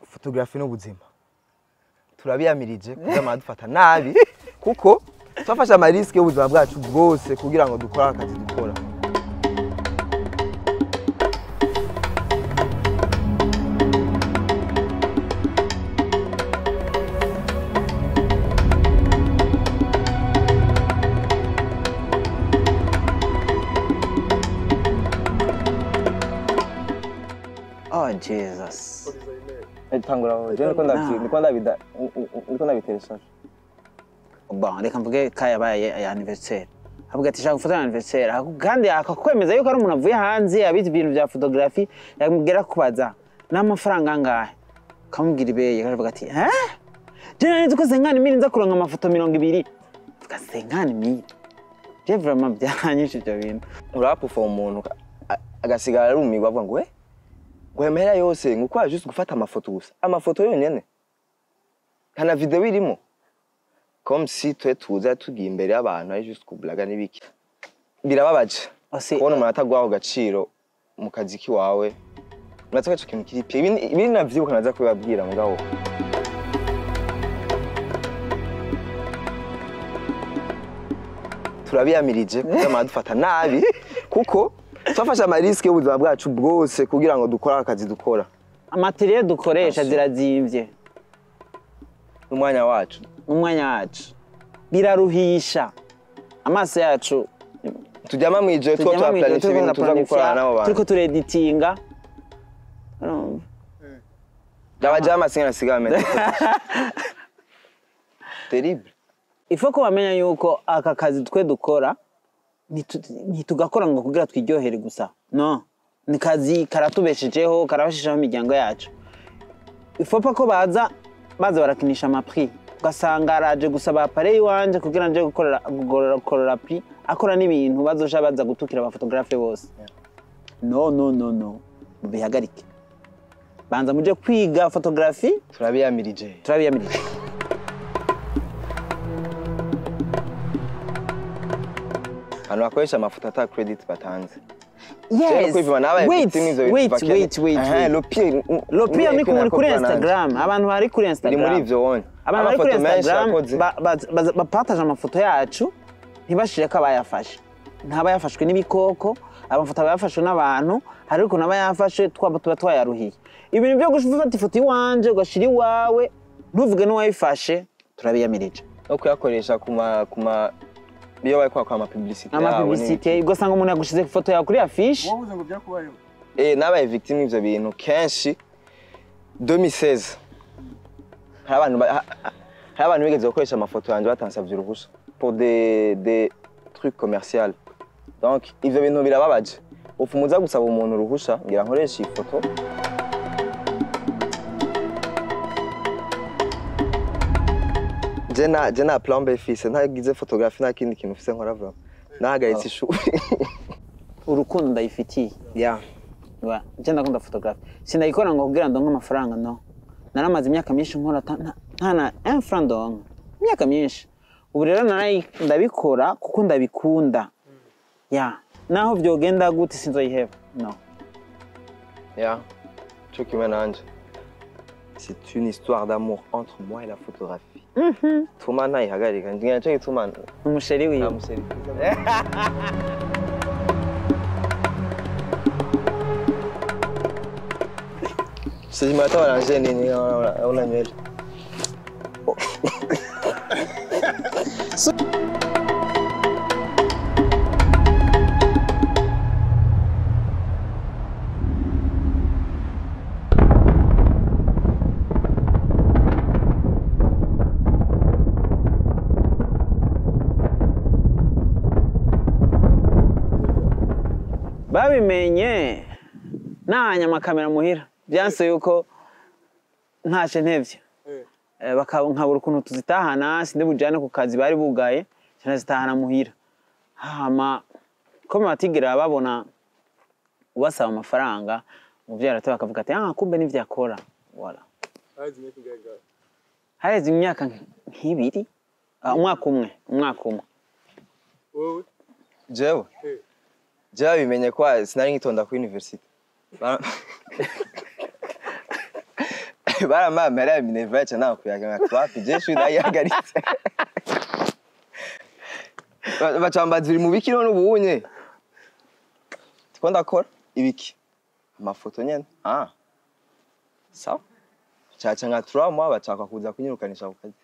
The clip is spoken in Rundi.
photography n'ubuzima turabiyamirije kuzama dufata nabi kuko twafashe ama risk y'ubuzima bwacu bwose kugira ngo dukore akazi dukora. Oh Jesus. Tangura je niko ndabiteresha. Bon, reka mvuge ka yabaye ya anniversaire. Havuga ati shaka gufata anniversaire. Kandi akakwemeza yuko ari umuntu avuye hanze abizi ibintu bya photography yamubwira kubaza n'amafaranga angahe. Kamubwira ibeye akavuga ati je nari ko senkani miri nza kuronka amafoto 200. Vuga senkani miri. Je vraiment byanyishe cyo bintu. Urapufa umuntu agasigara ari umigwa avuga ngo gwemera yose ngukwa just gufata amafoto gusa. Amafoto yonyene. Kana video irimo. Comme si tuza tugiye imbere y'abantu ari just kublaga nibiki. Birababaje. Kubona umuntu atagwaho gaciro mu kazi kiwawe. Nataka cyo kintu kiri pye. Ibindi navyibuka naza kubabwira mugaho. Turabiyamirije kuzama dufata nabi kuko twafashe ama risk y'ubuzima bwacu bwose kugira ngo dukore akazi dukora. Amateriel dukoresha zirazimvye. Umwanya wacu. Biraruhisha. Amaso yacu tujyama mu ijoro twaplanifye ibintu tuza gukora nabo bantu. Turiko tureditinga. Ndabajama singa sigame. Terrible. Ifo ko bamenya yuko aka kazi twe dukora ntitugakora ngo kugira twiryohere gusa. No. Ni kazi karatubeshejeho, karabashishaho imiryango yacu. Ifo pa ko baza barakinisha amaprix. Ugasanga araje gusaba appareil wanje kugira nje gukora prix akora n'ibintu bazosha baza gutukira aba photographe bose. No. Bihagarike. Banza muje kwiga photography turabiyamirije. Hano bakoresha amafoto ata credit batanze. Yes. Wait. Lopia ni kuri Instagram. Abantu bari kuri Instagram. Ni muri ivyo wone. Abantu bari kuri Instagram bapartage amafoto yacu ntibashire ko abayafashe. Ntaba yafashwe n'ibikoko, amafoto bayafashwe n'abantu, ariko naba yafashe tuba twayaruhiye. Ibintu byo gufata ifoto iwanje ugashira iwawe ntuvuge no wayifashe turabiyamirije. No kuyakoresha kuma biyo bari kwa publicity. Publicity ugasanga umuntu yagushize ifoto yawe kuri affiche. Wowe ngo byakubayeho. Nabaye victime ivyo bintu kenshi 2016. Hari abantu bigeze gukoresha amafoto yanje batansavye uruhushya pour des trucs commerciaux. Donc ivyo bintu birababaje. Ufumuza gusaba umuntu uruhushya ngira nkoresha ifoto. Jena plan B fise ntagize photography nta kindi kintu ufise nkora vuba. Nahagaritse ishuri. Urukundo ndayifitiye. Yeah. Je ndakunda photography. Sindayikora ngo kugira ndonke amafaranga no. Naramaze imyaka myinshi nkora ntana un franc ndonke. Imyaka myinshi. Ubu rero ndabikora kuko ndabikunda. Naho byogenda gute sinzoyiheba. No. Cyo kimwe nanje. C'est une histoire d'amour entre moi et la photographie. Tumana ihagarika. Ngira cyo gitumana. Umusheri wiwe. Umusheri. C'est mata baranje nini ona nywele. Babimenye nahanya amakamera muhira byanse yuko ntaje ntevye nkabura ukuntu tuzitahana sinde bujane ku kazi bari bugaye cyane zitahana muhira hama ko matigira babona ubasaba amafaranga muvyara ate bakavuga ati kumbe nivyo akora wala hareze imyaka nk'ibiri umwaka umwe wowe jewe bimenye kwa sinari ngitonda ku university baramamara ya Minerva cyane nakuyaga nka twapi jeshu ndayagaritse bacambaza uri mu biki none ubunye tiko ndakora ibiki amafoto nyene sawa chacha nka trauma bachaka kuza kunyirukanisha ku kazi